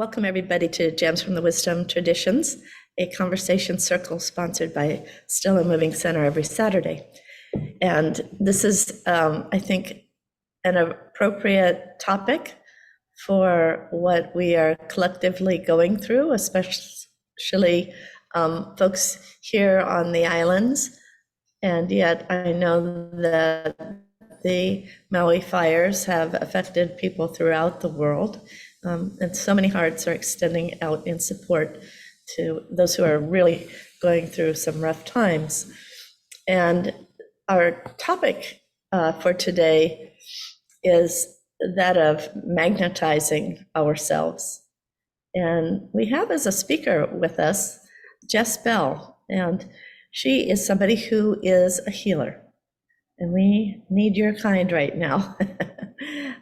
Welcome everybody to Gems from the Wisdom Traditions, a conversation circle sponsored by Still and Moving Center every Saturday. And this is, I think, an appropriate topic for what we are collectively going through, especially folks here on the islands. And yet I know that the Maui fires have affected people throughout the world. And so many hearts are extending out in support to those who are really going through some rough times. And our topic for today is that of magnetizing ourselves. And we have as a speaker with us, Jess Bell, and she is somebody who is a healer. And we need your kind right now.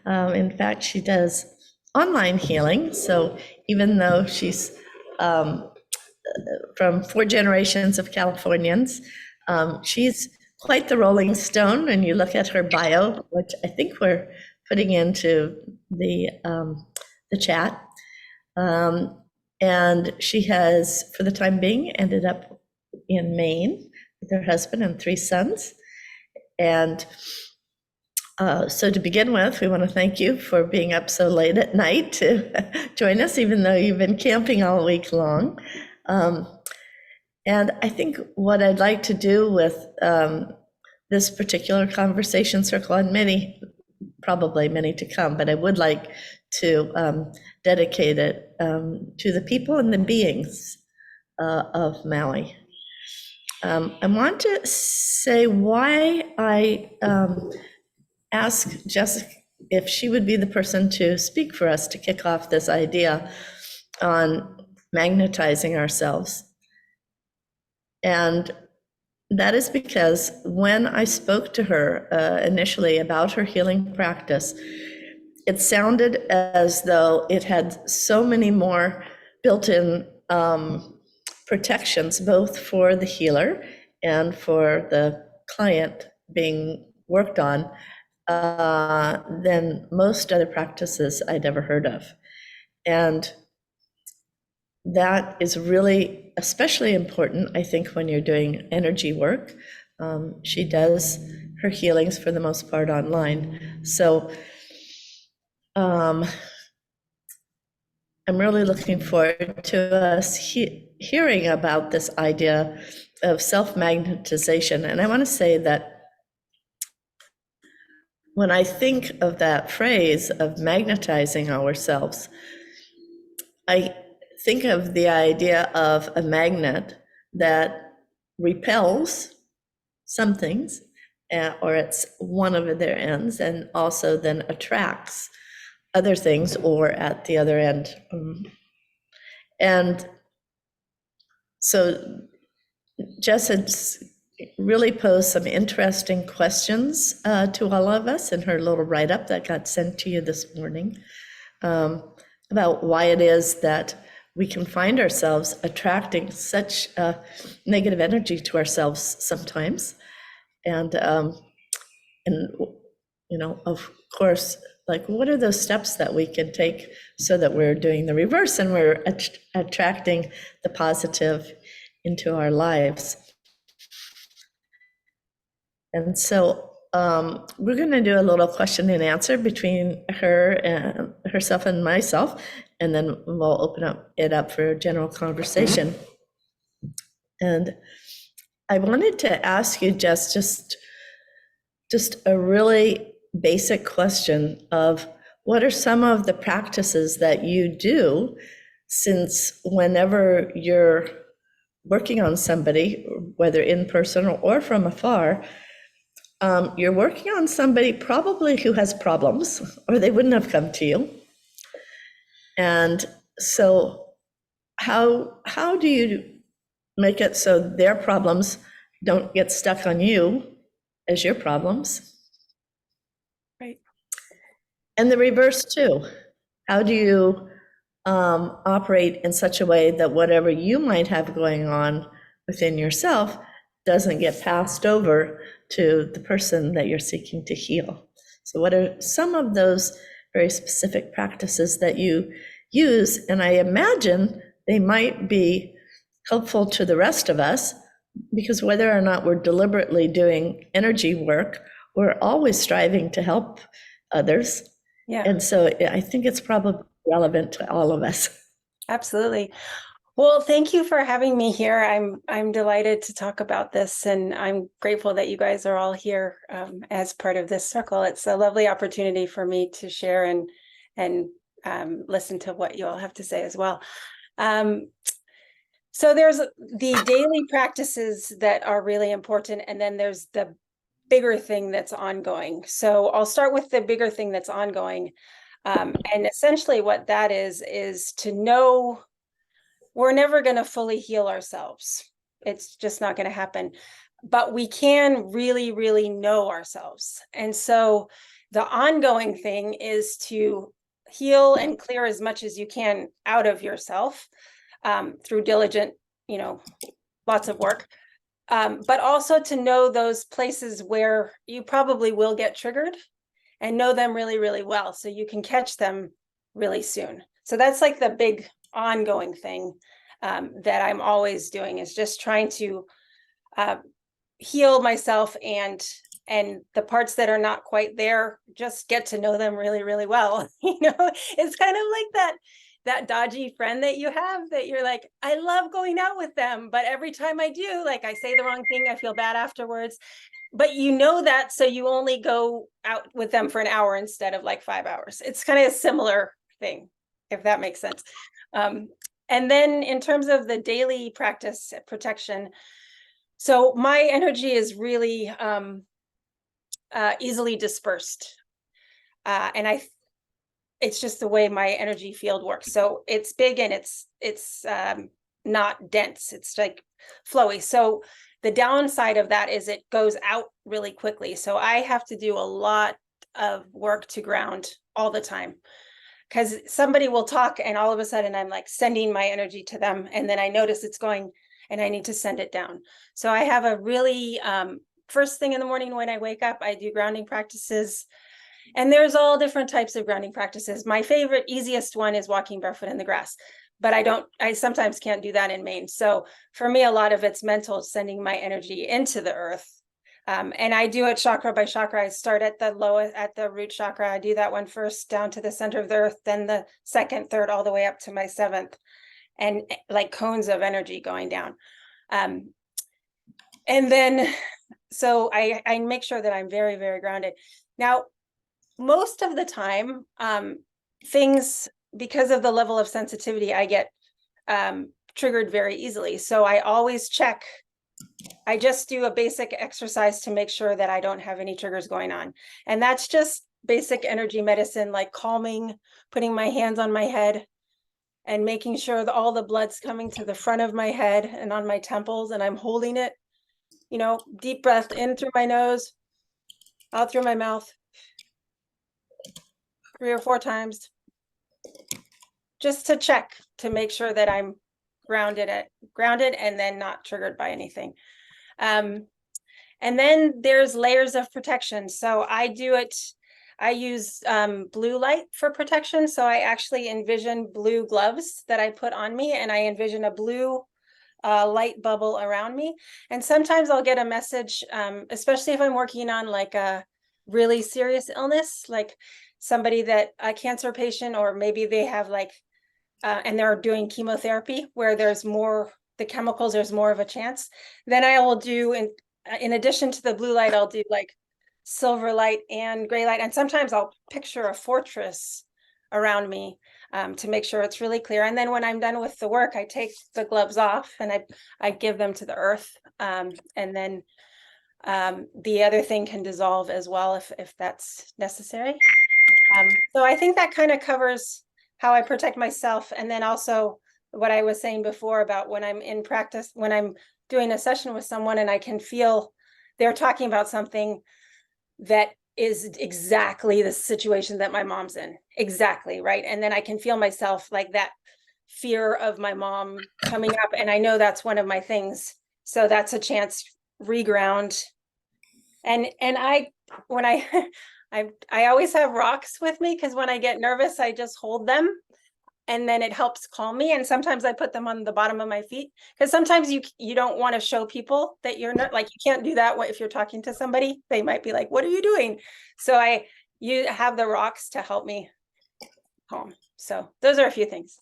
In fact, she does online healing. So even though she's from 4 generations of Californians, she's quite the Rolling Stone. And you look at her bio, which I think we're putting into the chat. And she has, for the time being, ended up in Maine with her husband and 3 sons. And so to begin with, we want to thank you for being up so late at night to join us, even though you've been camping all week long. And I think what I'd like to do with this particular conversation circle, and probably many to come, but I would like to dedicate it to the people and the beings of Maui. I want to say why I asked Jess if she would be the person to speak for us to kick off this idea on magnetizing ourselves. And that is because when I spoke to her initially about her healing practice, it sounded as though it had so many more built-in protections, both for the healer and for the client being worked on, than most other practices I'd ever heard of. And that is really especially important, I think, when you're doing energy work. She does her healings for the most part online. So I'm really looking forward to us hearing about this idea of self-magnetization. And I want to say that when I think of that phrase of magnetizing ourselves, I think of the idea of a magnet that repels some things, or it's one of their ends, and also then attracts other things, or at the other end. And so Jess had really posed some interesting questions to all of us in her little write-up that got sent to you this morning, about why it is that we can find ourselves attracting such negative energy to ourselves sometimes. And you know, of course, like, what are those steps that we can take so that we're doing the reverse and we're attracting the positive into our lives? And so we're going to do a little question and answer between herself and myself, and then we'll open it up for general conversation. And I wanted to ask you just a really basic question of what are some of the practices that you do, since whenever you're working on somebody, whether in person or from afar, you're working on somebody probably who has problems, or they wouldn't have come to you. And so how do you make it so their problems don't get stuck on you as your problems? Right. And the reverse too. How do you operate in such a way that whatever you might have going on within yourself doesn't get passed over to the person that you're seeking to heal? So what are some of those very specific practices that you use, and I imagine they might be helpful to the rest of us, because whether or not we're deliberately doing energy work, we're always striving to help others. Yeah. And so I think it's probably relevant to all of us. Absolutely. Well, thank you for having me here. I'm delighted to talk about this, and I'm grateful that you guys are all here as part of this circle. It's a lovely opportunity for me to share and listen to what you all have to say as well. So there's the daily practices that are really important, and then there's the bigger thing that's ongoing. So I'll start with the bigger thing that's ongoing. And essentially what that is to know we're never going to fully heal ourselves. It's just not going to happen. But we can really, really know ourselves. And so the ongoing thing is to heal and clear as much as you can out of yourself through diligent, lots of work. But also to know those places where you probably will get triggered and know them really, really well, so you can catch them really soon. So that's like the big ongoing thing that I'm always doing, is just trying to heal myself, and the parts that are not quite there, just get to know them really, really well. It's kind of like that dodgy friend that you have that you're like, I love going out with them, but every time I do, like, I say the wrong thing, I feel bad afterwards. But that, so you only go out with them for an hour instead of like 5 hours. It's kind of a similar thing, if that makes sense. And then in terms of the daily practice protection, so my energy is really easily dispersed. And it's just the way my energy field works. So it's big and it's not dense. It's like flowy. So the downside of that is it goes out really quickly. So I have to do a lot of work to ground all the time, because somebody will talk and all of a sudden I'm like sending my energy to them, and then I notice it's going and I need to send it down. So I have a really first thing in the morning when I wake up, I do grounding practices. And there's all different types of grounding practices. My favorite, easiest one is walking barefoot in the grass, but I sometimes can't do that in Maine. So for me, a lot of it's mental, sending my energy into the earth. And I do it chakra by chakra. I start at the root chakra. I do that one first down to the center of the earth, then the second, third, all the way up to my seventh, and like cones of energy going down. And then, so I make sure that I'm very, very grounded. Now, most of the time, things, because of the level of sensitivity, I get triggered very easily. So I always check. I just do a basic exercise to make sure that I don't have any triggers going on. And that's just basic energy medicine, like calming, putting my hands on my head and making sure that all the blood's coming to the front of my head and on my temples, and I'm holding it, deep breath in through my nose, out through my mouth, 3 or 4 times, just to check, to make sure that I'm grounded and then not triggered by anything. And then there's layers of protection. So I use blue light for protection. So I actually envision blue gloves that I put on me, and I envision a blue light bubble around me. And sometimes I'll get a message, especially if I'm working on like a really serious illness, like somebody a cancer patient, or maybe they have like, and they're doing chemotherapy where there's more, the chemicals, there's more of a chance. Then I will do, in addition to the blue light, I'll do like silver light and gray light. And sometimes I'll picture a fortress around me to make sure it's really clear. And then when I'm done with the work, I take the gloves off and I give them to the earth. And then the other thing can dissolve as well if that's necessary. So I think that kind of covers how I protect myself. And then also what I was saying before about when I'm in practice, when I'm doing a session with someone and I can feel they're talking about something that is exactly the situation that my mom's in. Exactly, right? And then I can feel myself like that fear of my mom coming up. And I know that's one of my things. So that's a chance, reground. And when I always have rocks with me, because when I get nervous, I just hold them. and then it helps calm me. And sometimes I put them on the bottom of my feet, because sometimes you don't want to show people that you're not, like, you can't do that if you're talking to somebody. They might be like, what are you doing? So you have the rocks to help me calm. So those are a few things.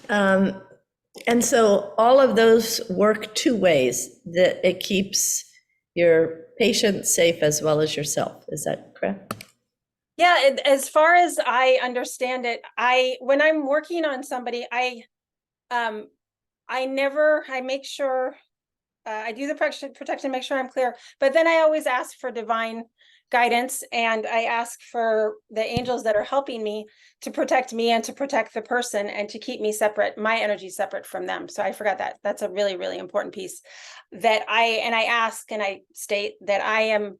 And so all of those work two ways, that it keeps your patient safe as well as yourself. Is that correct? Yeah, as far as I understand it, when I'm working on somebody, I make sure I do the protection, make sure I'm clear, but then I always ask for divine guidance, and I ask for the angels that are helping me to protect me and to protect the person and to keep me separate, my energy separate from them. So I forgot that. That's a really, really important piece that I ask and I state that I am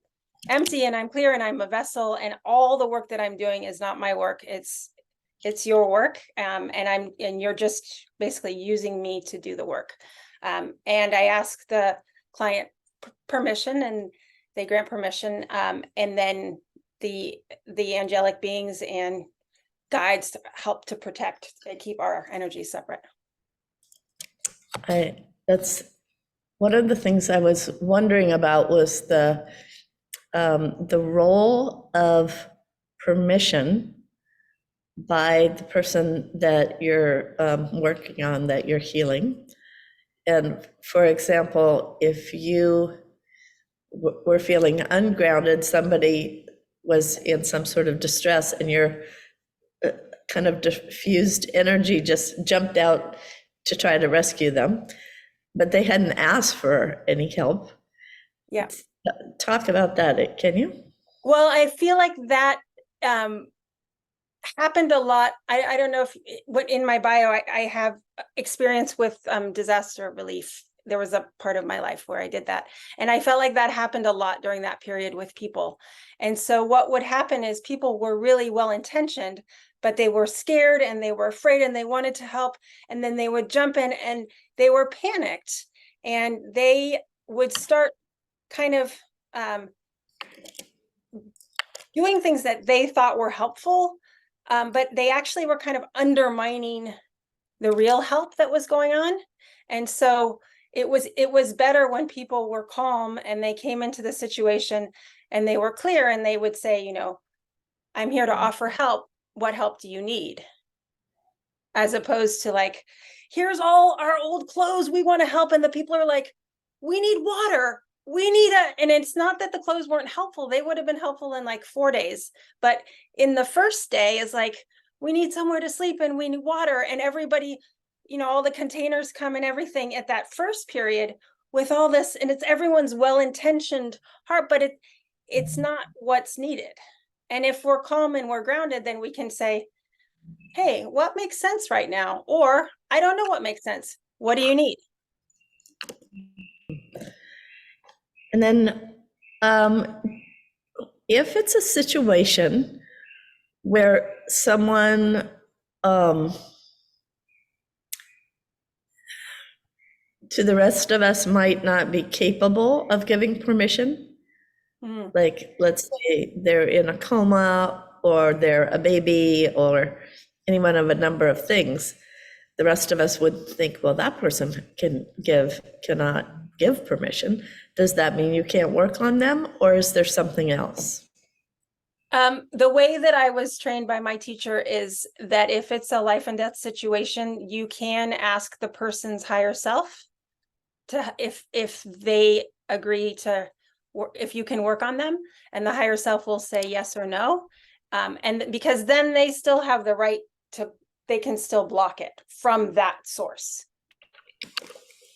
empty and I'm clear and I'm a vessel, and all the work that I'm doing is not my work. It's your work. And you're just basically using me to do the work. And I ask the client permission, and they grant permission. And then the angelic beings and guides help to protect and keep our energy separate. That's one of the things I was wondering about, was the role of permission by the person that you're working on, that you're healing. And for example, if you were feeling ungrounded, somebody was in some sort of distress, and your kind of diffused energy just jumped out to try to rescue them, but they hadn't asked for any help. Yeah. Talk about that, can you? Well, I feel like that happened a lot. I don't know if what in my bio, I have experience with disaster relief. There was a part of my life where I did that. And I felt like that happened a lot during that period with people. And so what would happen is people were really well-intentioned, but they were scared and they were afraid and they wanted to help. And then they would jump in and they were panicked, and they would start kind of doing things that they thought were helpful, but they actually were kind of undermining the real help that was going on. And so it was better when people were calm and they came into the situation and they were clear, and they would say, I'm here to offer help. What help do you need? As opposed to like, here's all our old clothes, we want to help. And the people are like, we need water. And it's not that the clothes weren't helpful. They would have been helpful in like 4 days. But in the first day is like, we need somewhere to sleep and we need water. And everybody, all the containers come and everything at that first period with all this, and it's everyone's well-intentioned heart, but it's not what's needed. And if we're calm and we're grounded, then we can say, hey, what makes sense right now? Or I don't know what makes sense. What do you need? And then if it's a situation where someone to the rest of us might not be capable of giving permission, like let's say they're in a coma, or they're a baby, or any one of a number of things, the rest of us would think, well, that person cannot give permission. Does that mean you can't work on them, or is there something else? The way that I was trained by my teacher is that if it's a life and death situation, you can ask the person's higher self to if they agree to, if you can work on them, and the higher self will say yes or no. And because then they still have the right to, they can still block it from that source.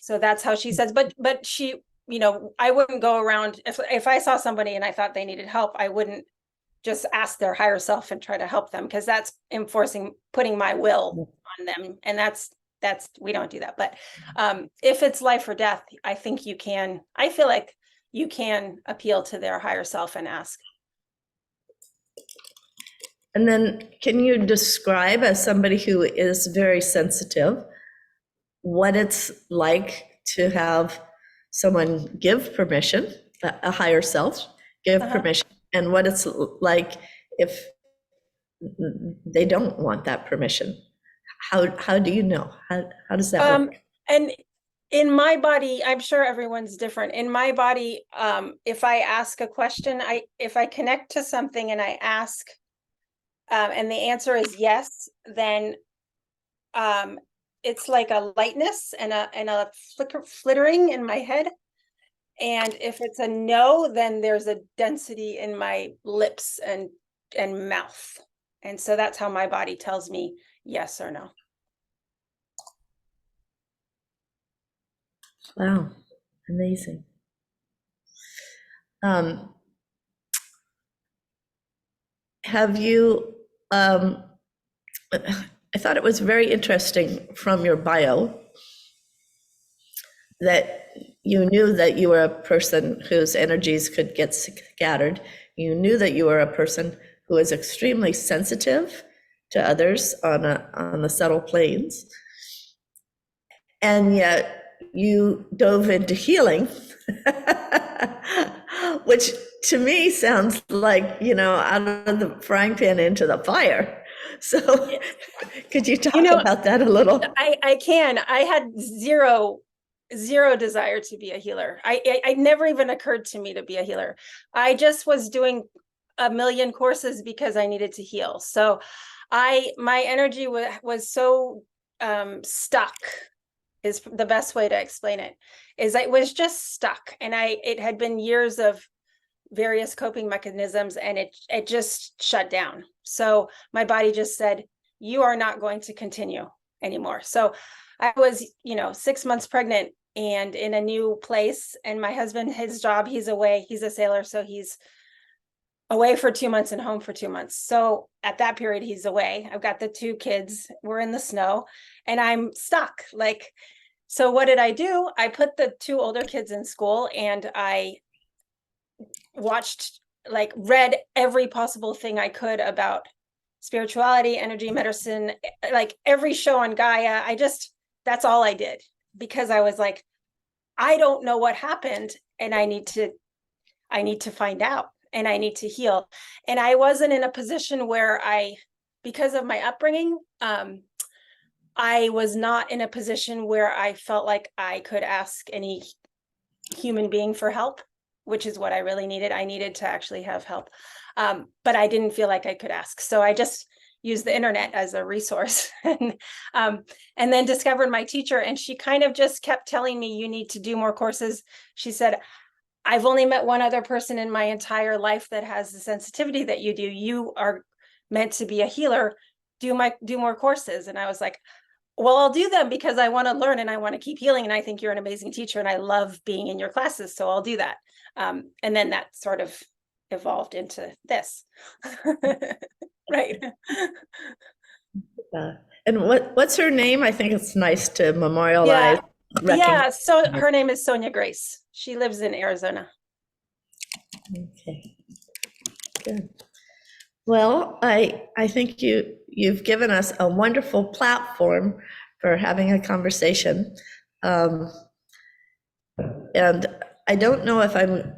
So that's how she says, but she, I wouldn't go around, if I saw somebody and I thought they needed help, I wouldn't just ask their higher self and try to help them, because that's putting my will on them. And that's, we don't do that. But if it's life or death, I think I feel like you can appeal to their higher self and ask. And then can you describe, as somebody who is very sensitive, what it's like to have someone give permission, a higher self give permission, and what it's like if they don't want that permission. How do you know? How does that Um, work? and in my body, I'm sure everyone's different. In my body, if I ask a question, if I connect to something and I ask, and the answer is yes, then it's like a lightness and a flittering in my head. And if it's a no, then there's a density in my lips and mouth. And so that's how my body tells me yes or no. Wow, amazing. Um, have you, I thought it was very interesting from your bio that you knew that you were a person whose energies could get scattered. You knew that you were a person who was extremely sensitive to others on the subtle planes. And yet you dove into healing, which to me sounds like, out of the frying pan into the fire. So Yes. could you You talk know, about that a little? I can. I had zero desire to be a healer. I never even occurred to me to be a healer. I just was doing a million courses because I needed to heal. So my energy was so stuck, is the best way to explain it. Is I was just stuck, and it had been years of various coping mechanisms, and it just shut down. So my body just said, you are not going to continue anymore. So I was 6 months pregnant and in a new place, and my husband, his job, he's away, he's a sailor, so he's away for 2 months and home for 2 months. So at that period, he's away. I've got the 2 kids, we're in the snow, and I'm stuck. So what did I do? I put the 2 older kids in school, and I watched, read every possible thing I could about spirituality, energy medicine, like every show on Gaia. That's all I did, because I was like, I don't know what happened, and I need to find out, and I need to heal. And I wasn't in a position where because of my upbringing, I was not in a position where I felt like I could ask any human being for help, which is what I really needed. I needed to actually have help. But I didn't feel like I could ask. So I just used the internet as a resource, and then discovered my teacher. And she kind of just kept telling me, you need to do more courses. She said, I've only met one other person in my entire life that has the sensitivity that you do. You are meant to be a healer. Do more courses. And I was like, well, I'll do them because I want to learn and I want to keep healing. And I think you're an amazing teacher and I love being in your classes. So I'll do that. And then that sort of evolved into this. Right. And what's her name? I think it's nice to memorialize, Yeah. recognize. Yeah. So her name is Sonia Grace. She lives in Arizona. Okay, good. Well, I think you've given us a wonderful platform for having a conversation. And I don't know if I'm,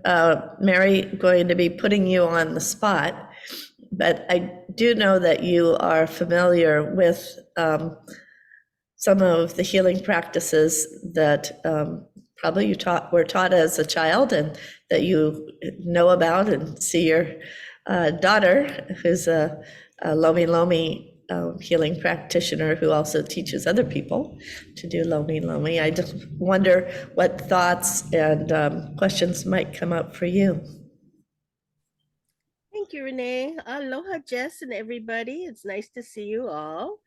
Mary, going to be putting you on the spot, but I do know that you are familiar with some of the healing practices that probably were taught as a child and that you know about and see your daughter, who's a Lomi Lomi healing practitioner who also teaches other people to do Lomi Lomi. I just wonder what thoughts and questions might come up for you. Thank you, Renee. Aloha, Jess, and everybody. It's nice to see you all.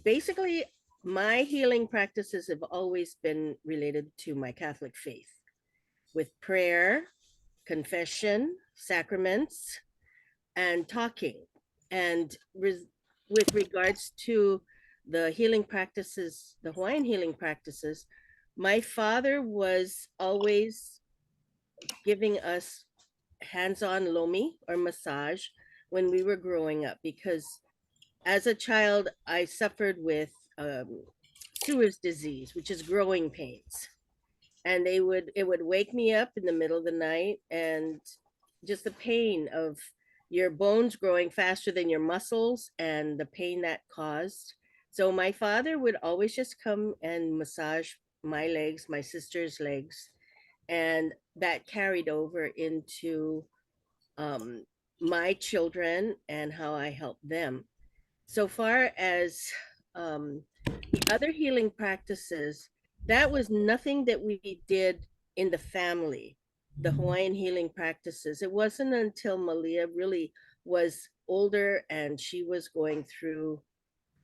Basically, my healing practices have always been related to my Catholic faith, with prayer, confession, sacraments, and talking. And with regards to the healing practices, the Hawaiian healing practices, my father was always giving us hands-on lomi or massage when we were growing up, because as a child I suffered with Sewer's disease, which is growing pains, and it would wake me up in the middle of the night, and just the pain of your bones growing faster than your muscles and the pain that caused. So my father would always just come and massage my legs, my sister's legs, and that carried over into um, my children and how I help them. So far as the other healing practices, that was nothing that we did in the family, the Hawaiian healing practices. It wasn't until Malia really was older and she was going through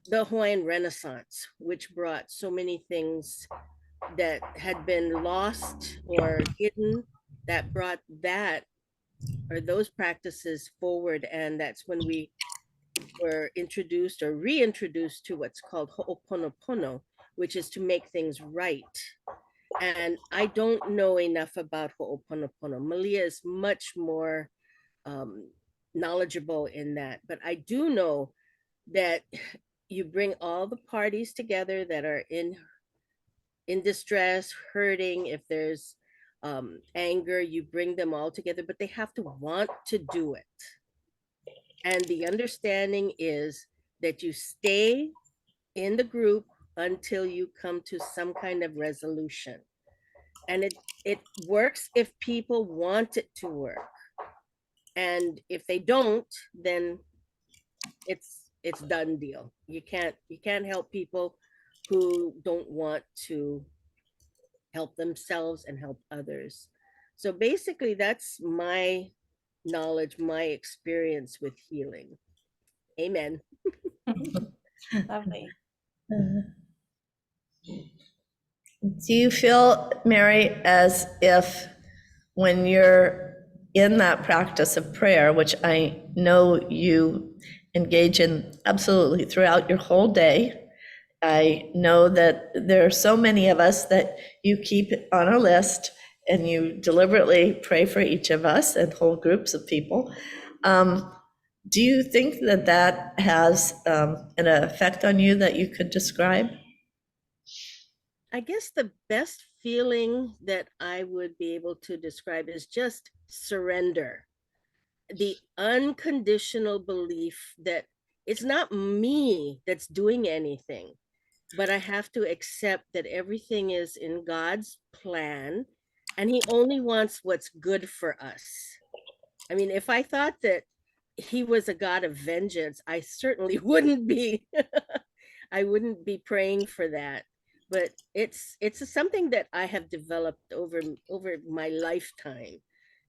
the Hawaiian Renaissance, which brought so many things that had been lost or hidden, that brought that or those practices forward. And that's when we were introduced or reintroduced to what's called ho'oponopono, which is to make things right. And I don't know enough about ho'oponopono. Malia is much more um, knowledgeable in that, but I do know that you bring all the parties together that are in distress, hurting. If there's anger, you bring them all together, but they have to want to do it. And the understanding is that you stay in the group until you come to some kind of resolution. And it works if people want it to work. And if they don't, then it's done deal. You can't help people who don't want to help themselves and help others. So basically that's my knowledge, my experience with healing. Amen. Lovely. Do you feel, Mary, as if when you're in that practice of prayer, which I know you engage in absolutely throughout your whole day, I know that there are so many of us that you keep on a list and you deliberately pray for each of us and whole groups of people. Do you think that that has an effect on you that you could describe? I guess the best feeling that I would be able to describe is just surrender. The unconditional belief that it's not me that's doing anything, but I have to accept that everything is in God's plan and He only wants what's good for us. I mean, if I thought that He was a God of vengeance, I certainly wouldn't be. I wouldn't be praying for that. But it's something that I have developed over my lifetime.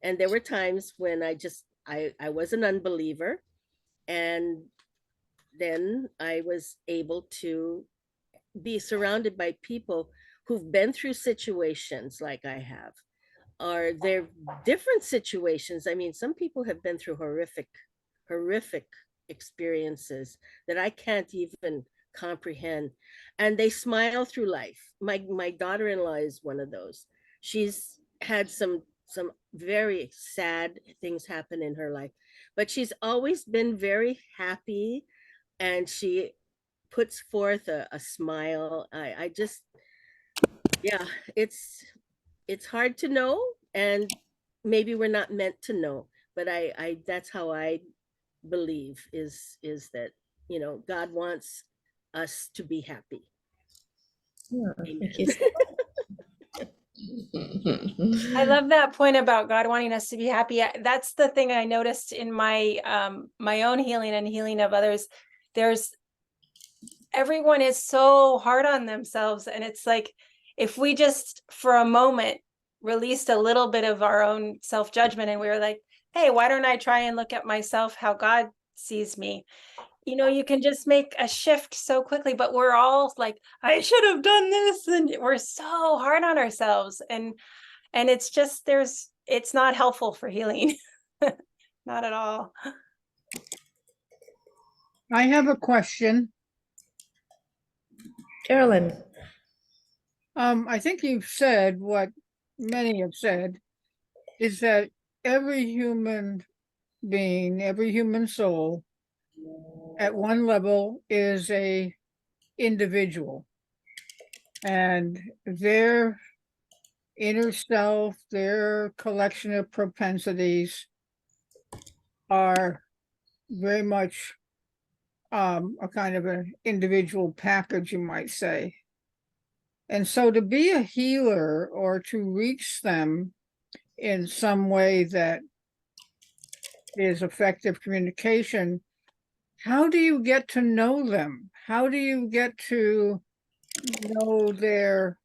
And there were times when I was an unbeliever, and then I was able to be surrounded by people who've been through situations like I have. Or they're different situations. I mean, some people have been through horrific experiences that I can't even comprehend, and they smile through life. My daughter-in-law is one of those. She's had some very sad things happen in her life, but she's always been very happy, and she puts forth a smile. I just, yeah, it's hard to know, and maybe we're not meant to know, but I that's how I believe is that, God wants us to be happy. Yeah, thank Amen. you. I love that point about God wanting us to be happy. That's the thing I noticed in my my own healing and healing of others. Everyone is so hard on themselves, and it's like if we just for a moment released a little bit of our own self-judgment and we were like, hey, why don't I try and look at myself how God sees me? You can just make a shift so quickly, but we're all like, I should have done this, and we're so hard on ourselves, and it's just it's not helpful for healing. Not at all. I have a question. Carolyn, I think you've said what many have said, is that every human being, every human soul at one level is a individual, and their inner self, their collection of propensities are very much a kind of an individual package, you might say. And so to be a healer or to reach them in some way that is effective communication, how do you get to know them? How do you get to know their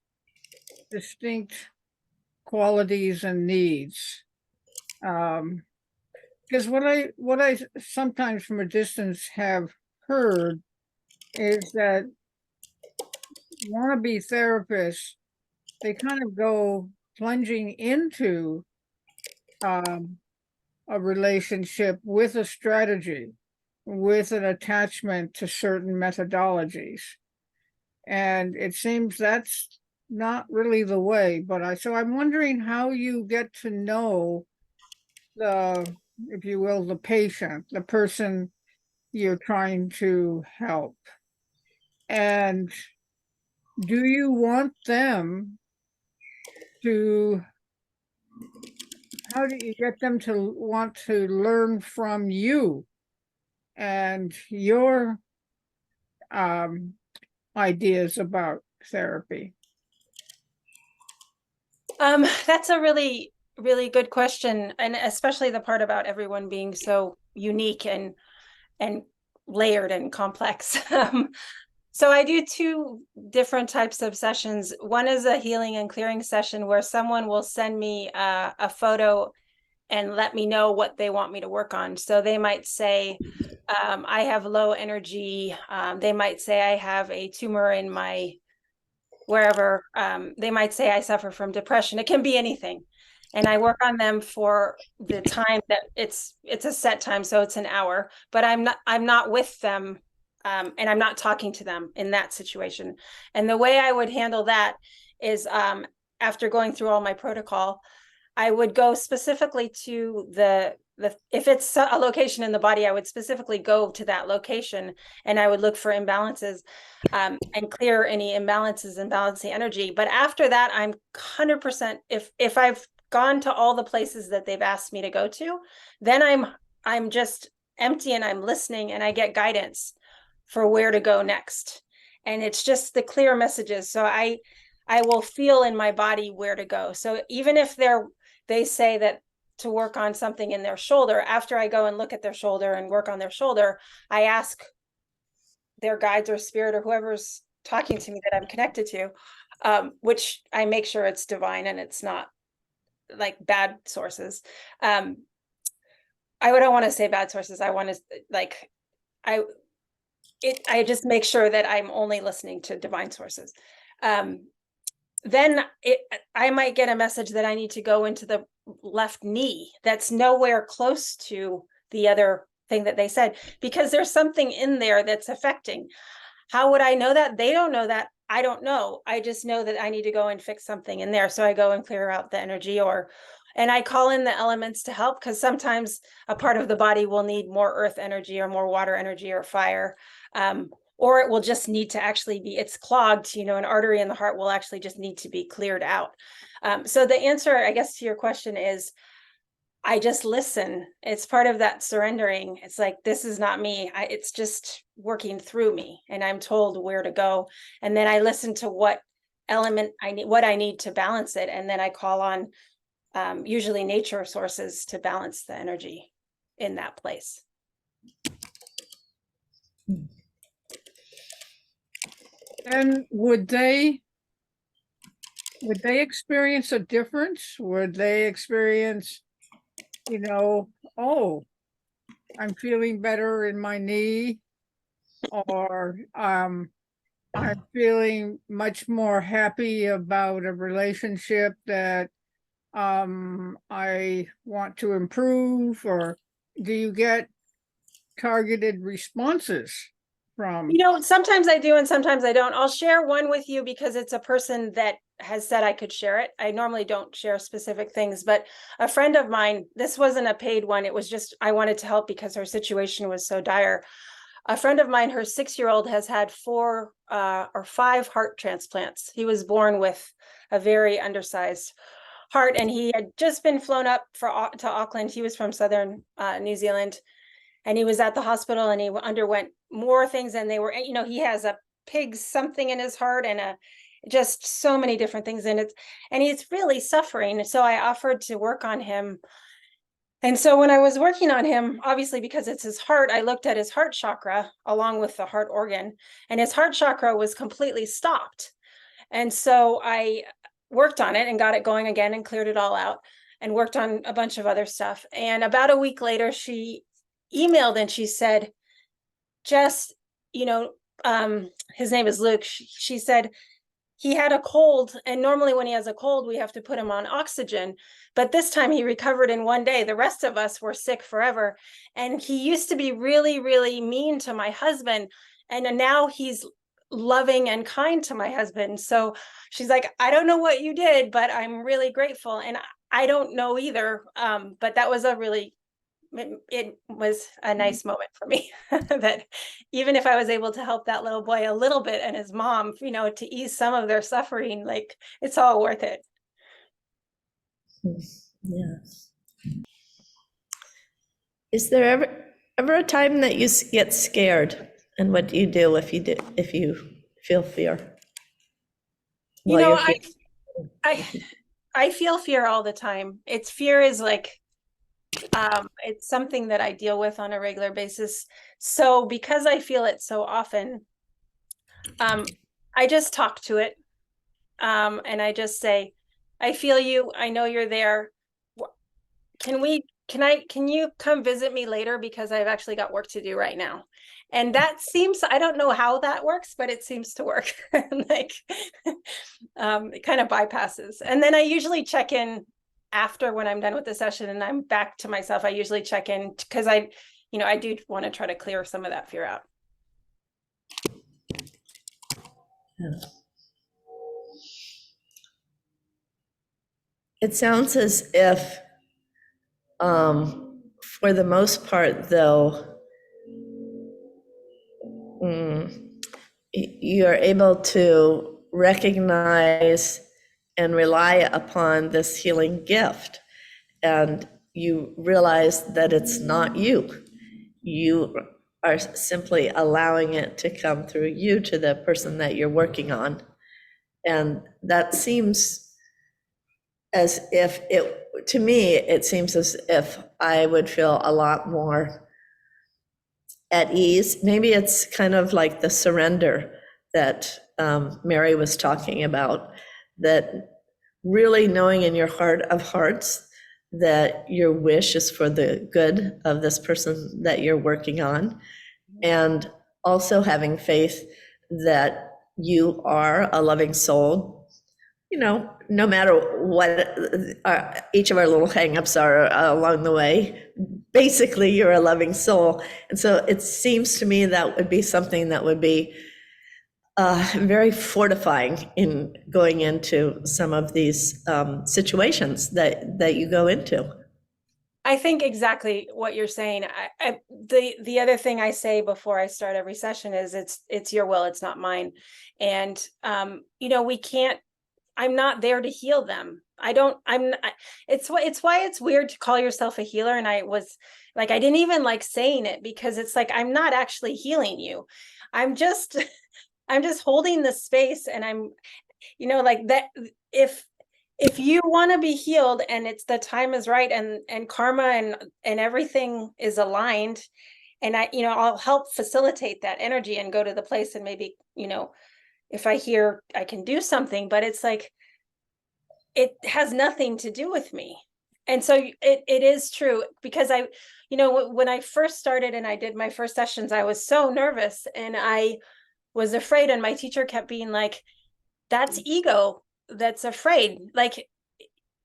distinct qualities and needs? Because what I sometimes from a distance have heard is that wannabe therapists, they kind of go plunging into a relationship with a strategy, with an attachment to certain methodologies. And it seems that's not really the way, but so I'm wondering how you get to know the, if you will, the patient, the person you're trying to help. And do you want them to, how do you get them to want to learn from you and your ideas about therapy? That's a really, really good question. And especially the part about everyone being so unique and layered and complex. So I do two different types of sessions. One is a healing and clearing session where someone will send me a photo and let me know what they want me to work on. So they might say, I have low energy. They might say I have a tumor in my wherever. They might say I suffer from depression. It can be anything. And I work on them for the time that it's a set time. So it's an hour, but I'm not with them. And I'm not talking to them in that situation. And the way I would handle that is after going through all my protocol, I would go specifically to the if it's a location in the body, I would specifically go to that location and I would look for imbalances and clear any imbalances and balance the energy. But after that, I'm 100%, if I've gone to all the places that they've asked me to go to, then I'm just empty and I'm listening and I get guidance for where to go next. And it's just the clear messages. So I will feel in my body where to go. So even if they say that to work on something in their shoulder, after I go and look at their shoulder and work on their shoulder, I ask their guides or spirit or whoever's talking to me that I'm connected to, which I make sure it's divine and it's not like bad sources. I don't want to say bad sources. I want to like, I just make sure that I'm only listening to divine sources. Then I might get a message that I need to go into the left knee that's nowhere close to the other thing that they said, because there's something in there that's affecting. How would I know that? They don't know that. I don't know. I just know that I need to go and fix something in there. So I go and clear out the energy, and I call in the elements to help, because sometimes a part of the body will need more earth energy or more water energy or fire. Or it will just need to actually be, it's clogged, an artery in the heart will actually just need to be cleared out. So the answer, I guess, to your question is, I just listen. It's part of that surrendering. It's like, this is not me. It's just working through me, and I'm told where to go. And then I listen to what element what I need to balance it. And then I call on usually nature sources to balance the energy in that place. And would they experience a difference? Would they experience, oh, I'm feeling better in my knee, or I'm feeling much more happy about a relationship that I want to improve? Or do you get targeted responses from? Sometimes I do and sometimes I don't. I'll share one with you because it's a person that has said I could share it. I normally don't share specific things, but a friend of mine, this wasn't a paid one. It was just, I wanted to help because her situation was so dire. A friend of mine, her 6-year-old has had 4 or 5 heart transplants. He was born with a very undersized heart, and he had just been flown up to Auckland. He was from southern New Zealand, and he was at the hospital, and he underwent more things, and they were, you know, he has a pig something in his heart and just so many different things in it, and he's really suffering. So I offered to work on him. And so when I was working on him, obviously because it's his heart, I looked at his heart chakra along with the heart organ, and his heart chakra was completely stopped. And so I worked on it and got it going again and cleared it all out and worked on a bunch of other stuff. And about a week later, she emailed and she said, Jess, you know, his name is Luke. She said, he had a cold, and normally when he has a cold, we have to put him on oxygen. But this time he recovered in one day. The rest of us were sick forever. And he used to be really, really mean to my husband. And now he's loving and kind to my husband. So she's like, I don't know what you did, but I'm really grateful. And I don't know either. But that was it was a nice moment for me that even if I was able to help that little boy a little bit and his mom, you know, to ease some of their suffering, like it's all worth it. Yeah. Is there ever a time that you get scared, and what do you do if you feel fear? You know, I feel fear all the time. Fear is like, it's something that I deal with on a regular basis. So because I feel it so often, I just talk to it. And I just say, I feel you. I know you're there. Can you come visit me later? Because I've actually got work to do right now. And that seems, I don't know how that works, but it seems to work. Like, it kind of bypasses. And then I usually check in after, when I'm done with the session and I'm back to myself. I usually check in because I do want to try to clear some of that fear out. Yeah. It sounds as if, for the most part, though, you're able to recognize and rely upon this healing gift, and you realize that it's not you. You are simply allowing it to come through you to the person that you're working on. And that seems as if to me, it seems as if I would feel a lot more at ease. Maybe it's kind of like the surrender that Mary was talking about, that really knowing in your heart of hearts that your wish is for the good of this person that you're working on, and also having faith that you are a loving soul, you know, no matter what each of our little hangups are along the way. Basically, you're a loving soul. And so it seems to me that would be something that would be very fortifying in going into some of these situations that you go into. I think exactly what you're saying. The other thing I say before I start every session is it's your will, it's not mine. And you know, I'm not there to heal them. It's why it's weird to call yourself a healer. And I was like, I didn't even like saying it, because it's like, I'm not actually healing you. I'm just holding the space, and I'm, you know, like that. If you want to be healed and it's the time is right, and karma and everything is aligned, and I'll help facilitate that energy and go to the place, and maybe, you know, if I hear I can do something, but it's like, it has nothing to do with me. And so it is true, because when I first started and I did my first sessions, I was so nervous and I was afraid. And my teacher kept being like, that's ego that's afraid. Like,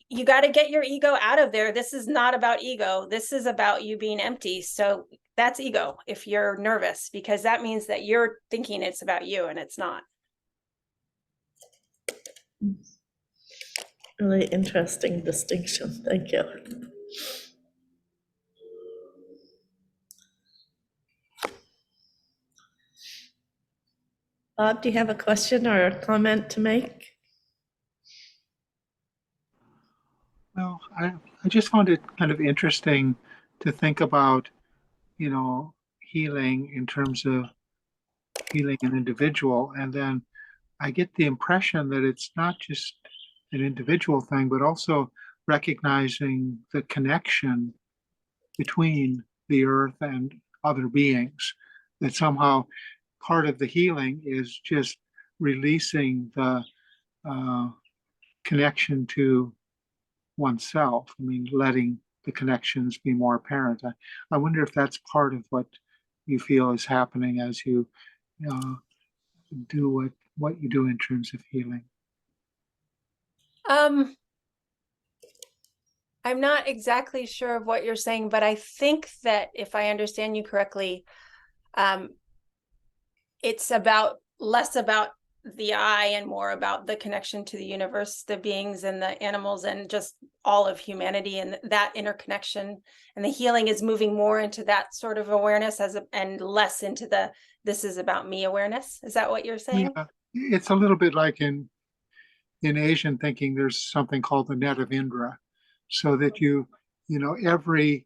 you got to get your ego out of there. This is not about ego. This is about you being empty. So that's ego if you're nervous, because that means that you're thinking it's about you, and it's not. Really interesting distinction. Thank you. Bob, do you have a question or a comment to make? Well, I just found it kind of interesting to think about, healing in terms of healing an individual. And then I get the impression that it's not just an individual thing, but also recognizing the connection between the earth and other beings. That somehow part of the healing is just releasing the uh, connection to oneself. I mean, letting the connections be more apparent. I wonder if that's part of what you feel is happening as you uh, do what you do in terms of healing. Um, I'm not exactly sure of what you're saying, but I think that if I understand you correctly, um, it's about less about the I and more about the connection to the universe, the beings and the animals, and just all of humanity, and that interconnection. And the healing is moving more into that sort of awareness and less into the this is about me awareness. Is that what you're saying? Yeah, it's a little bit like in Asian thinking, there's something called the net of Indra, so that every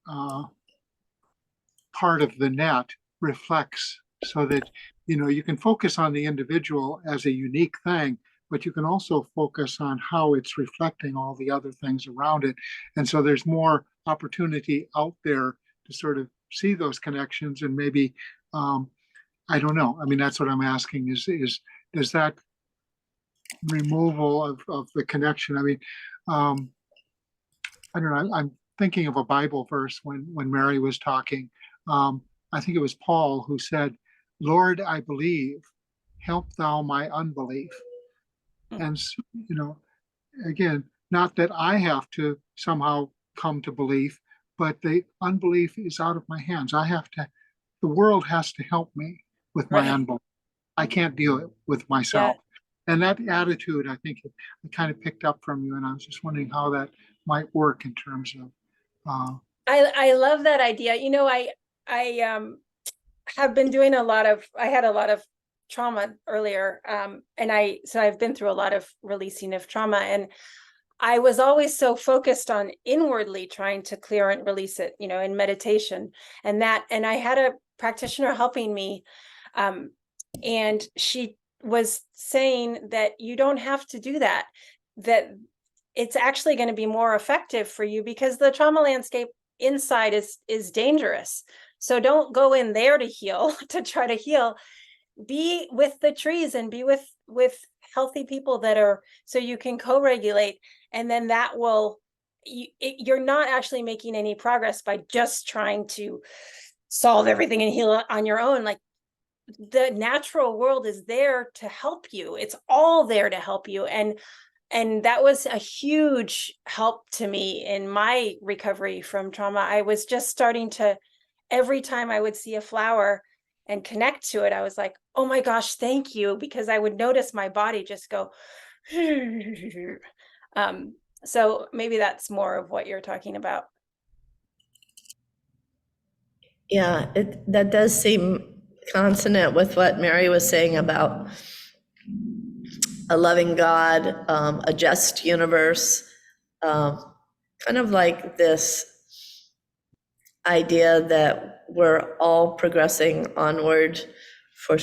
uh, part of the net reflects, so that you can focus on the individual as a unique thing, but you can also focus on how it's reflecting all the other things around it. And so there's more opportunity out there to sort of see those connections. And maybe I don't know, I mean, that's what I'm asking, is does that removal of the connection, I mean, um I don't know, I'm thinking of a Bible verse when Mary was talking. I think it was Paul who said, Lord, I believe, help thou my unbelief. And, again, not that I have to somehow come to belief, but the unbelief is out of my hands. The world has to help me with my Right. unbelief. I can't deal it with myself. And that attitude, I think, I kind of picked up from you. And I was just wondering how that might work in terms of I love that idea. I have been doing I had a lot of trauma earlier. And so I've been through a lot of releasing of trauma, and I was always so focused on inwardly trying to clear and release it, in meditation, and I had a practitioner helping me. And she was saying that you don't have to do that, that it's actually going to be more effective for you because the trauma landscape inside is dangerous. So don't go in there to heal, to try to heal. Be with the trees and be with healthy people so you can co-regulate. And then that will, you're not actually making any progress by just trying to solve everything and heal on your own. Like, the natural world is there to help you. It's all there to help you. And that was a huge help to me in my recovery from trauma. I was just starting to, every time I would see a flower and connect to it, I was like, oh my gosh, thank you. Because I would notice my body just go, so maybe that's more of what you're talking about. Yeah, that does seem consonant with what Mary was saying about a loving God, a just universe, kind of like this idea that we're all progressing onward for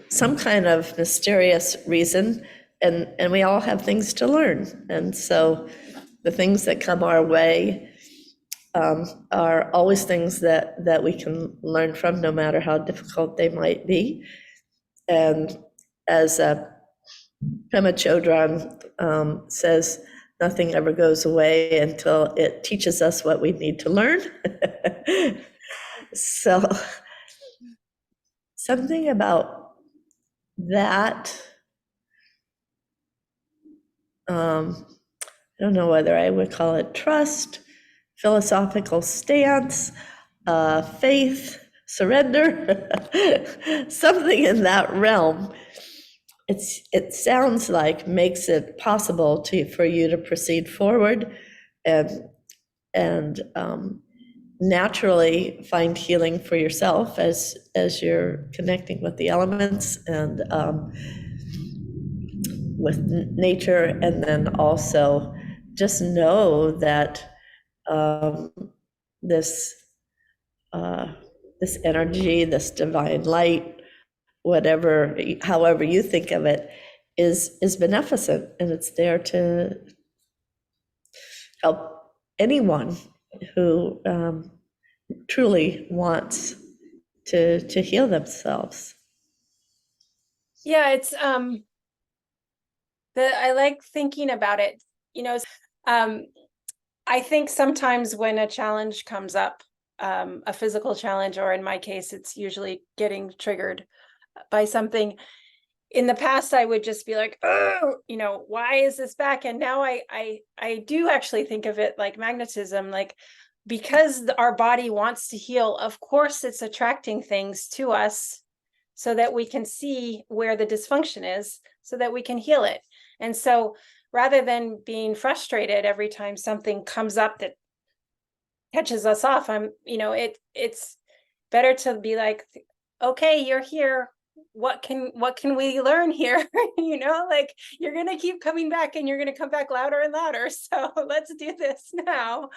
some kind of mysterious reason, and we all have things to learn. And so the things that come our way are always things that we can learn from, no matter how difficult they might be. And as Pema Chodron says, nothing ever goes away until it teaches us what we need to learn. So something about that, I don't know whether I would call it trust, philosophical stance, faith, surrender, something in that realm. It sounds like makes it possible for you to proceed forward and naturally find healing for yourself as you're connecting with the elements and with nature, and then also just know that this this energy, this divine light, whatever, however you think of it, is beneficent, and it's there to help anyone who truly wants to heal themselves. Yeah, it's I like thinking about it, you know. I think sometimes when a challenge comes up, a physical challenge, or in my case, it's usually getting triggered by something. In the past, I would just be like, oh, you know, why is this back? And now I do actually think of it like magnetism, like, because our body wants to heal, of course it's attracting things to us so that we can see where the dysfunction is, so that we can heal it. And so rather than being frustrated every time something comes up that catches us off, it's better to be like, okay, you're here. What can we learn here? Like, you're going to keep coming back, and you're going to come back louder and louder. So let's do this now.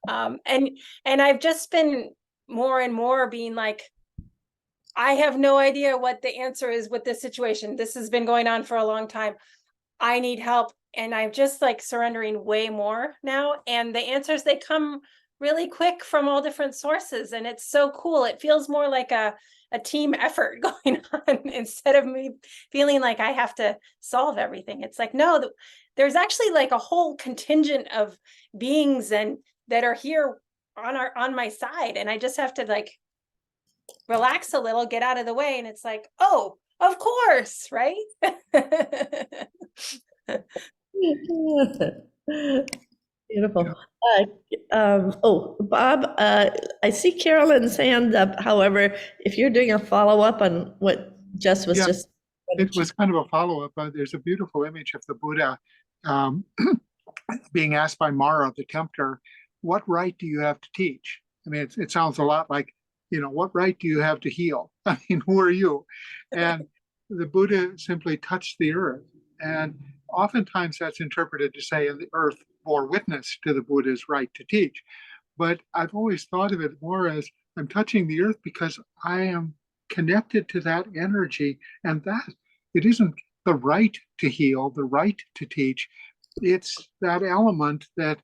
And I've just been more and more being like, I have no idea what the answer is with this situation. This has been going on for a long time. I need help. And I'm just like surrendering way more now. And the answers, they come really quick from all different sources. And it's so cool. It feels more like a team effort going on, instead of me feeling like I have to solve everything. It's like, no, there's actually like a whole contingent of beings and that are here on my side. And I just have to like relax a little, get out of the way. And it's like, oh, of course, right? Beautiful. Bob, I see Carolyn's hand up. However, if you're doing a follow-up on what Jess was Yeah, just. it was kind of a follow-up. There's a beautiful image of the Buddha being asked by Mara, the tempter, what right do you have to teach? I mean, it sounds a lot like, what right do you have to heal? I mean, who are you? And the Buddha simply touched the earth. And oftentimes that's interpreted to say, and the earth bore witness to the Buddha's right to teach. But I've always thought of it more as, I'm touching the earth because I am connected to that energy, and that it isn't the right to heal, the right to teach. It's that element that,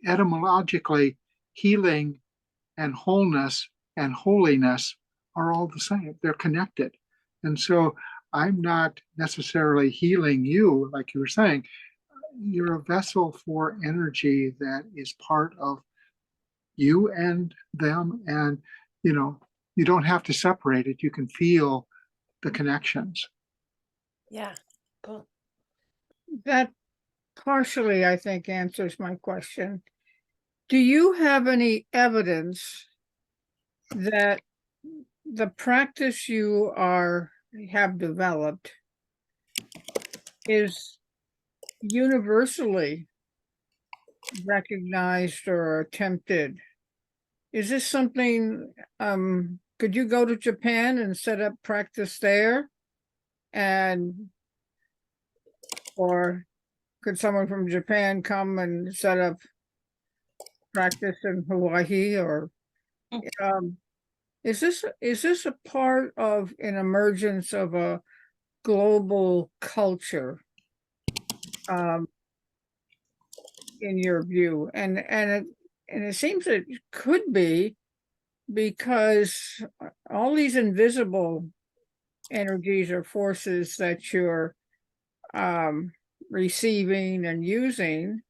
etymologically, healing and wholeness and holiness are all the same. They're connected. And so I'm not necessarily healing you, like you were saying. You're a vessel for energy that is part of you and them. And, you don't have to separate it. You can feel the connections. Yeah, cool. That partially, I think, answers my question. Do you have any evidence that the practice you have developed is universally recognized or attempted? Is this something, could you go to Japan and set up practice there? Or could someone from Japan come and set up practice in Hawaii? Or is this a part of an emergence of a global culture, in your view? And it seems it could be, because all these invisible energies or forces that you're receiving and using,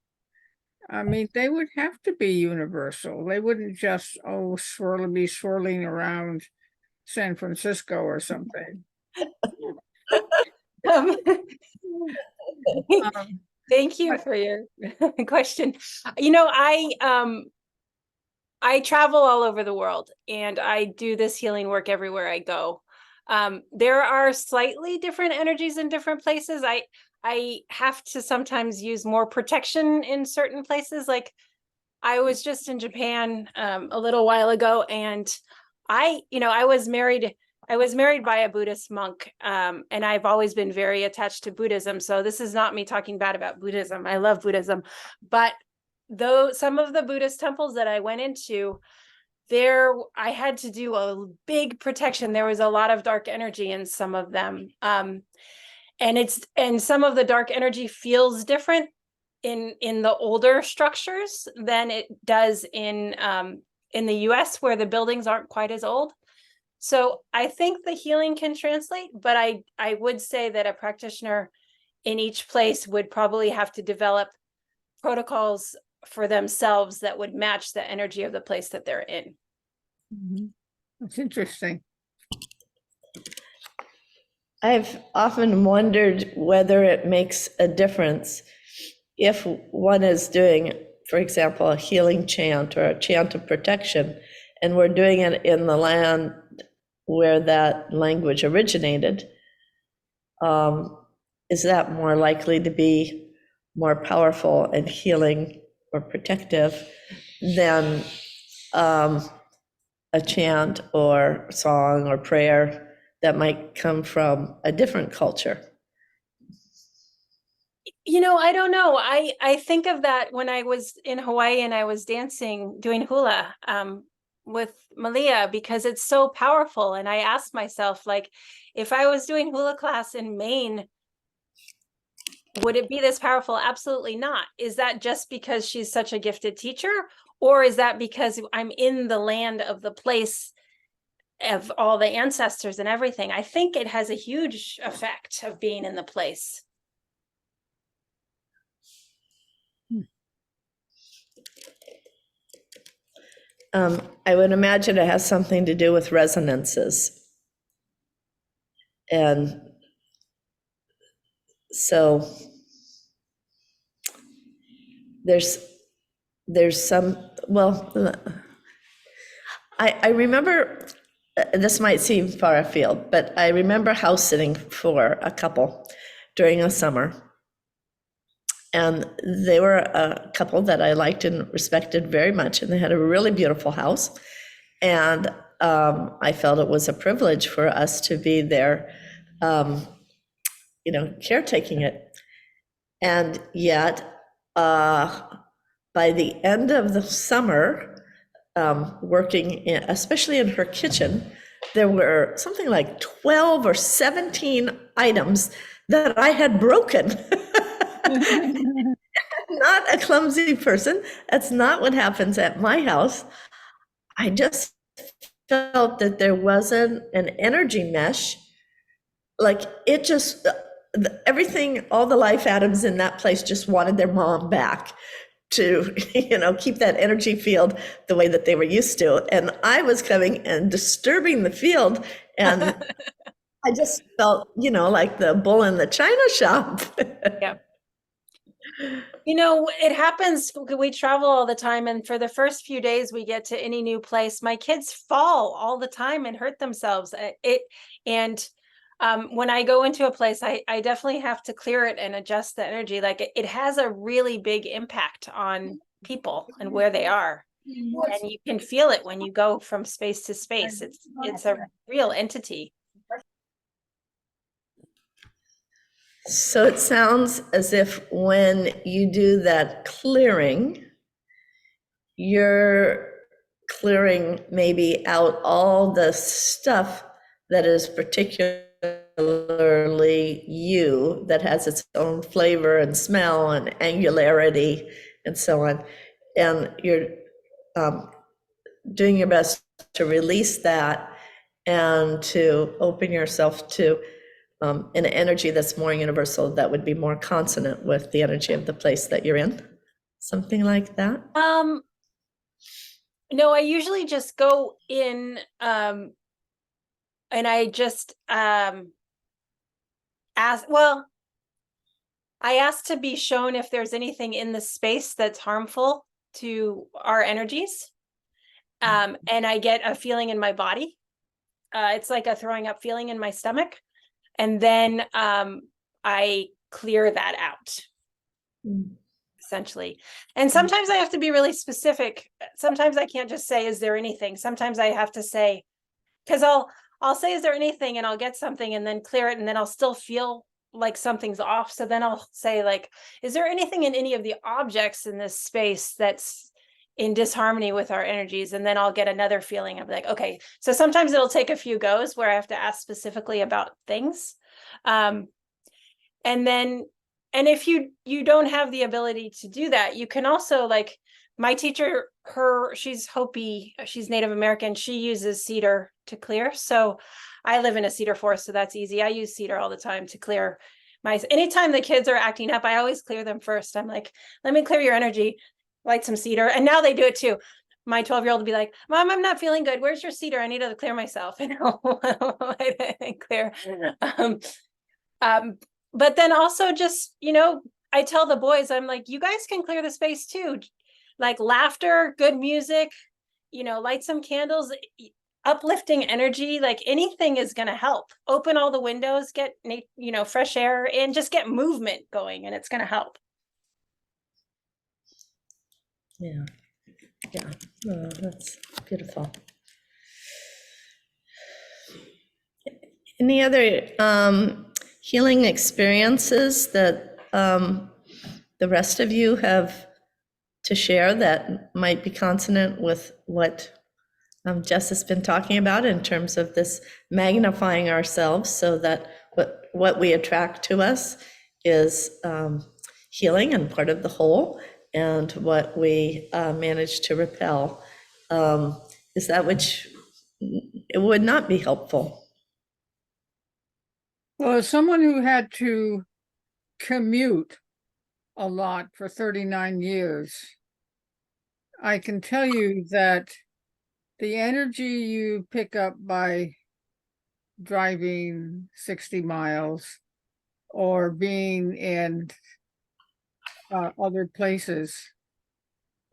I mean, they would have to be universal. They wouldn't just be swirling around San Francisco or something. Thank you for your question. I travel all over the world, and I do this healing work everywhere I go. There are slightly different energies in different places. I have to sometimes use more protection in certain places. Like, I was just in Japan a little while ago, and I was married I was married by a Buddhist monk, and I've always been very attached to Buddhism. So this is not me talking bad about Buddhism. I love Buddhism. But though some of the Buddhist temples that I went into, there I had to do a big protection. There was a lot of dark energy in some of them. And some of the dark energy feels different in the older structures than it does in the US, where the buildings aren't quite as old. So I think the healing can translate, but I would say that a practitioner in each place would probably have to develop protocols for themselves that would match the energy of the place that they're in. That's interesting. I've often wondered whether it makes a difference if one is doing, for example, a healing chant or a chant of protection, and we're doing it in the land where that language originated. Is that more likely to be more powerful and healing or protective than a chant or song or prayer that might come from a different culture? I don't know. I think of that when I was in Hawaii and I was dancing, doing hula with Malia, because it's so powerful. And I asked myself, like, if I was doing hula class in Maine, would it be this powerful? Absolutely not. Is that just because she's such a gifted teacher? Or is that because I'm in the land of the place of all the ancestors and everything? I think it has a huge effect of being in the place. I would imagine it has something to do with resonances. And so there's some, well, I remember, this might seem far afield, but I remember house sitting for a couple during a summer. And they were a couple that I liked and respected very much, and they had a really beautiful house. And I felt it was a privilege for us to be there, caretaking it. And yet, by the end of the summer, working especially in her kitchen, there were something like 12 or 17 items that I had broken. Not a clumsy person. That's not what happens at my house. I just felt that there wasn't an energy mesh. Like it just, everything, all the life atoms in that place just wanted their mom back to, keep that energy field the way that they were used to. And I was coming and disturbing the field, and I just felt, like the bull in the china shop. Yeah. It happens. We travel all the time. And for the first few days we get to any new place, my kids fall all the time and hurt themselves. When I go into a place, I definitely have to clear it and adjust the energy. Like it has a really big impact on people and where they are. And you can feel it when you go from space to space. It's a real entity. So it sounds as if when you do that clearing, you're clearing maybe out all the stuff that is particularly you, that has its own flavor and smell and angularity and so on. And you're doing your best to release that and to open yourself to an energy that's more universal, that would be more consonant with the energy of the place that you're in. Something like that? No, I usually just go in and I just I ask to be shown if there's anything in the space that's harmful to our energies. And I get a feeling in my body. It's like a throwing up feeling in my stomach. And then I clear that out, essentially. And sometimes I have to be really specific. Sometimes I can't just say, is there anything? Sometimes I have to say, because I'll say, is there anything, and I'll get something and then clear it, and then I'll still feel like something's off. So then I'll say, like, is there anything in any of the objects in this space that's in disharmony with our energies? And then I'll get another feeling of like, okay, so sometimes it'll take a few goes where I have to ask specifically about things. And if you don't have the ability to do that, you can also, like, my teacher, she's Hopi, she's Native American, she uses cedar to clear. So I live in a cedar forest, so that's easy. I use cedar all the time to clear anytime the kids are acting up, I always clear them first. I'm like, let me clear your energy, light some cedar. And now they do it too. My 12-year-old will be like, Mom, I'm not feeling good. Where's your cedar? I need to clear myself. And clear. But then also just, I tell the boys, I'm like, you guys can clear the space too. Like laughter, good music, light some candles, uplifting energy, like anything is going to help. Open all the windows, get, fresh air, and just get movement going, and it's going to help. Yeah. Oh, that's beautiful. Any other healing experiences that the rest of you have to share that might be consonant with what Jess has been talking about in terms of this magnifying ourselves so that what we attract to us is healing and part of the whole, and what we manage to repel is that which it would not be helpful. Well, as someone who had to commute a lot for 39 years, I can tell you that the energy you pick up by driving 60 miles or being in other places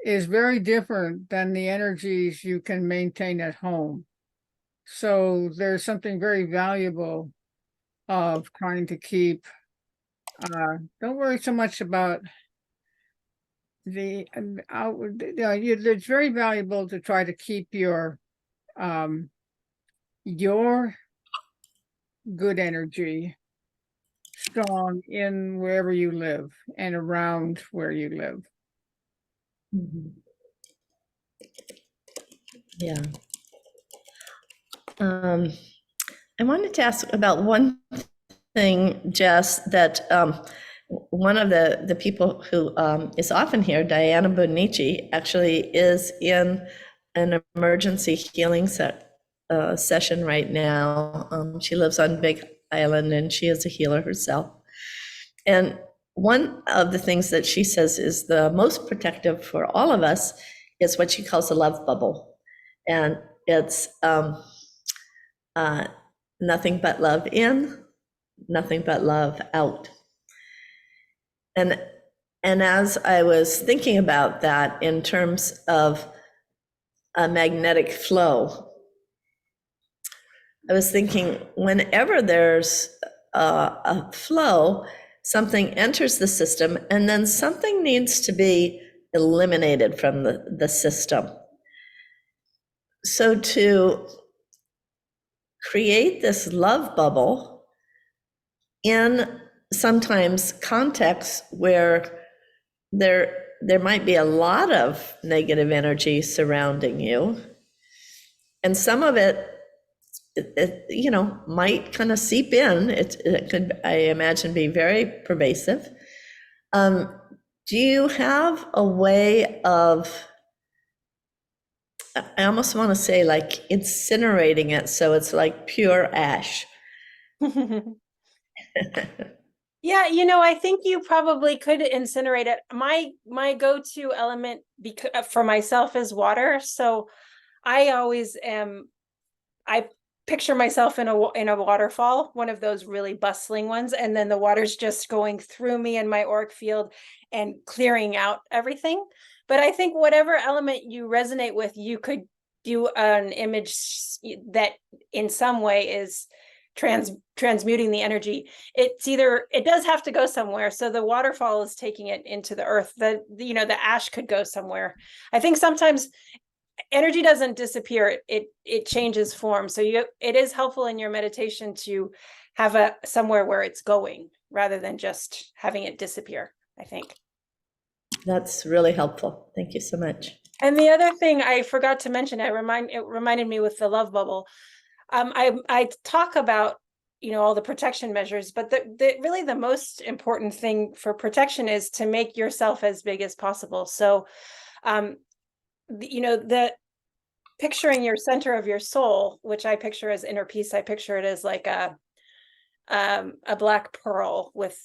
is very different than the energies you can maintain at home. So there's something very valuable of trying to keep, don't worry so much about the outward, it's very valuable to try to keep your good energy strong in wherever you live and around where you live. Mm-hmm. Yeah. I wanted to ask about one thing, Jess, that one of the people who is often here, Diana Bonici, actually is in an emergency healing session right now. She lives on Big Island and she is a healer herself. And one of the things that she says is the most protective for all of us is what she calls a love bubble. And it's nothing but love in, nothing but love out. And as I was thinking about that in terms of a magnetic flow, I was thinking whenever there's a flow, something enters the system and then something needs to be eliminated from the system. So to create this love bubble in sometimes contexts where there might be a lot of negative energy surrounding you, and some of it might kind of seep in. It could, I imagine, be very pervasive. Do you have a way of, I almost want to say, like incinerating it so it's like pure ash? Yeah, I think you probably could incinerate it. My go-to element for myself is water. So I always I picture myself in a waterfall, one of those really bustling ones, and then the water's just going through me and my auric field and clearing out everything. But I think whatever element you resonate with, you could do an image that in some way is transmuting the energy. It does have to go somewhere. So the waterfall is taking it into the earth. The ash could go somewhere. I think sometimes energy doesn't disappear, it changes form. So it is helpful in your meditation to have somewhere where it's going rather than just having it disappear, I think. That's really helpful. Thank you so much. And the other thing I forgot to mention, it reminded me with the love bubble. I talk about, all the protection measures, but really the most important thing for protection is to make yourself as big as possible. So, the picturing your center of your soul, which I picture as inner peace, I picture it as like a black pearl with,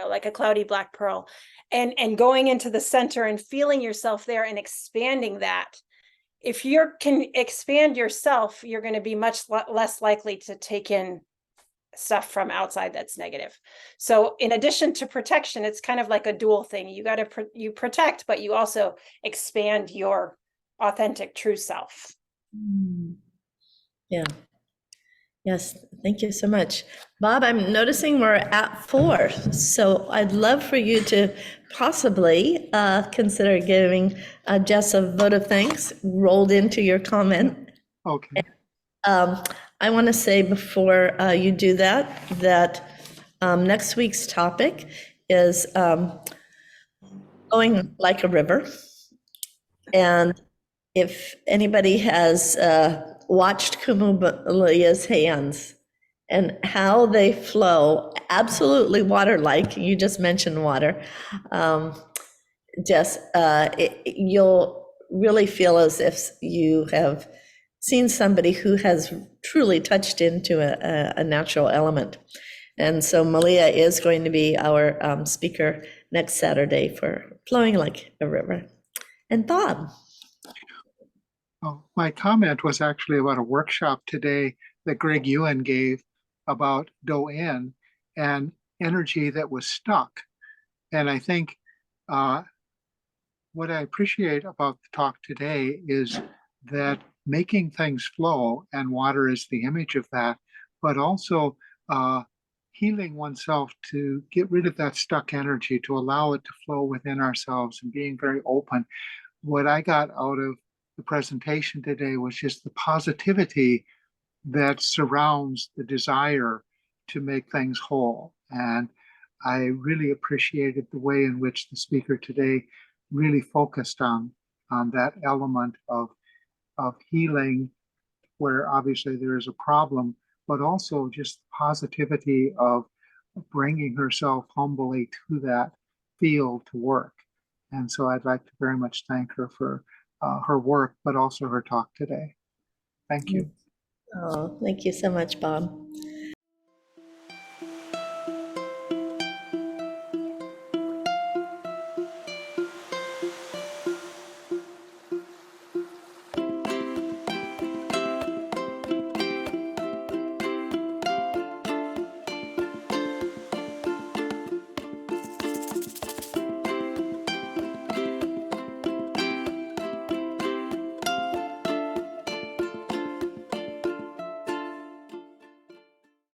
like a cloudy black pearl, and going into the center and feeling yourself there and expanding that. If you can expand yourself, you're going to be much less likely to take in stuff from outside that's negative. So in addition to protection, it's kind of like a dual thing. You got to you protect, but you also expand your authentic true self. Yeah. Yes, thank you so much. Bob, I'm noticing we're at 4, so I'd love for you to possibly consider giving Jess a vote of thanks rolled into your comment. Okay. I want to say before you do that next week's topic is going like a river. And if anybody has watched Kumalia's hands and how they flow, absolutely water-like, you just mentioned water, Jess, you'll really feel as if you have seen somebody who has truly touched into a natural element. And so Malia is going to be our speaker next Saturday for Flowing Like a River. And Bob. Oh, my comment was actually about a workshop today that Greg Ewan gave about Do-In and energy that was stuck. And I think what I appreciate about the talk today is that making things flow, and water is the image of that, but also healing oneself to get rid of that stuck energy, to allow it to flow within ourselves and being very open. What I got out of the presentation today was just the positivity that surrounds the desire to make things whole. And I really appreciated the way in which the speaker today really focused on that element of healing, where obviously there is a problem, but also just positivity of bringing herself humbly to that field to work. And so I'd like to very much thank her for her work, but also her talk today. Thank you. Oh, thank you so much, Bob.